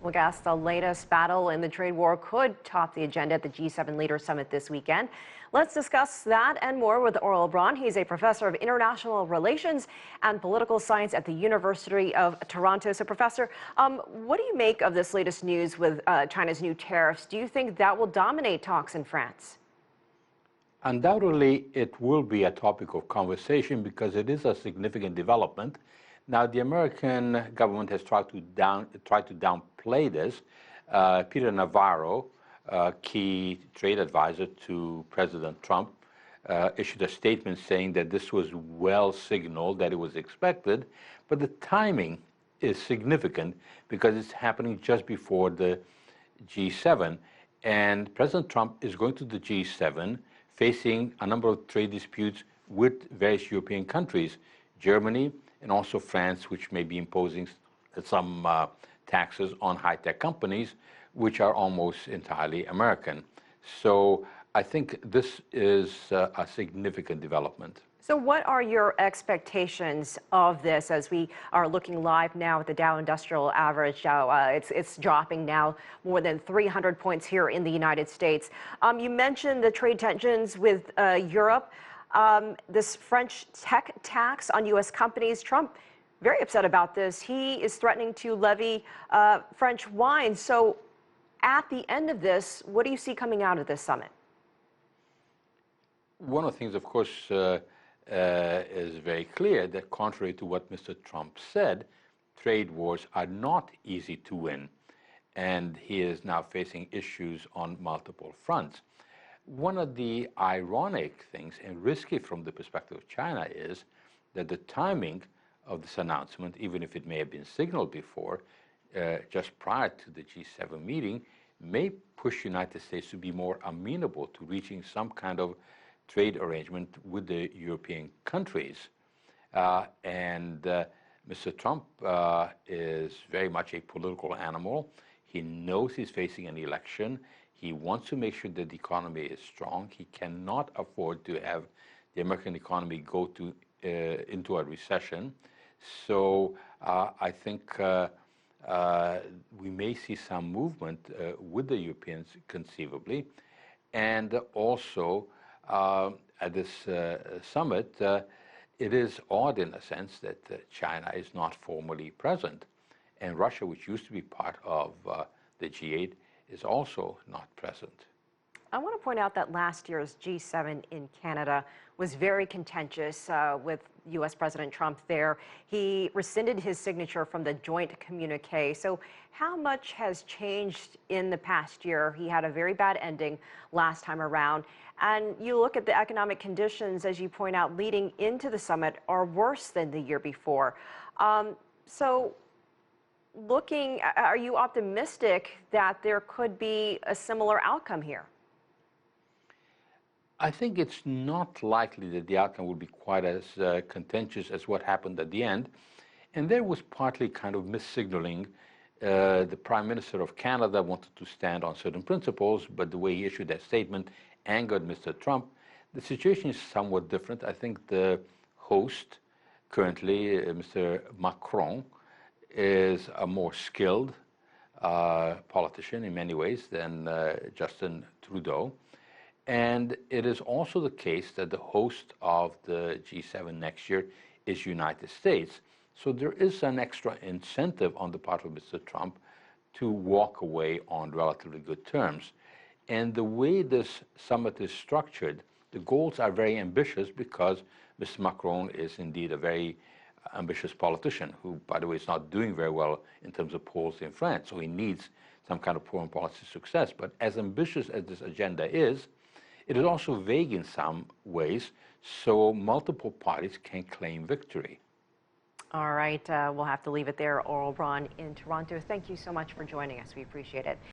Well, guess the latest battle in the trade war could top the agenda at the G7 Leaders Summit this weekend. Let's discuss that and more with Aurel Braun. He's a professor of international relations and political science at the University of Toronto. So, Professor, what do you make of this latest news with China's new tariffs? Do you think that will dominate talks in France? Undoubtedly, it will be a topic of conversation because it is a significant development. Now, the American government has tried to downplay this. Peter Navarro, key trade advisor to President Trump, issued a statement saying that this was well signaled, that it was expected, but the timing is significant because it's happening just before the G7, and President Trump is going to the G7 facing a number of trade disputes with various European countries, Germany, and also France, which may be imposing some taxes on high-tech companies, which are almost entirely American. So I think this is a significant development. So what are your expectations of this as we are looking live now at the Dow Industrial Average? It's dropping now more than 300 points here in the United States. You mentioned the trade tensions with Europe. This French tech tax on U.S. companies. Trump, very upset about this. He is threatening to levy French wine. So at the end of this, what do you see coming out of this summit? One of the things, of course, is very clear that contrary to what Mr. Trump said, trade wars are not easy to win. And he is now facing issues on multiple fronts. One of the ironic things, and risky from the perspective of China, is that the timing of this announcement, even if it may have been signaled before, just prior to the G7 meeting, may push the United States to be more amenable to reaching some kind of trade arrangement with the European countries. Mr. Trump is very much a political animal. He knows he's facing an election. He wants to make sure that the economy is strong. He cannot afford to have the American economy go into a recession. So I think we may see some movement with the Europeans conceivably. And also at this summit, it is odd in a sense that China is not formally present. And Russia, which used to be part of the G8, is also not present. I want to point out that last year's G7 in Canada was very contentious with U.S. President Trump there. He rescinded his signature from the joint communique. So how much has changed in the past year? He had a very bad ending last time around. And you look at the economic conditions, as you point out, leading into the summit are worse than the year before. Are you optimistic that there could be a similar outcome here? I think it's not likely that the outcome will be quite as contentious as what happened at the end. And there was partly kind of missignaling. The Prime Minister of Canada wanted to stand on certain principles, but the way he issued that statement angered Mr. Trump. The situation is somewhat different. I think the host currently, Mr. Macron, is a more skilled politician in many ways than Justin Trudeau. And it is also the case that the host of the G7 next year is United States. So there is an extra incentive on the part of Mr. Trump to walk away on relatively good terms. And the way this summit is structured, the goals are very ambitious because Mr. Macron is indeed a very ambitious politician who, by the way, is not doing very well in terms of polls in France. So he needs some kind of foreign policy success. But as ambitious as this agenda is, it is also vague in some ways, so multiple parties can claim victory. All right, we'll have to leave it there. Aurel Braun in Toronto. Thank you so much for joining us. We appreciate it.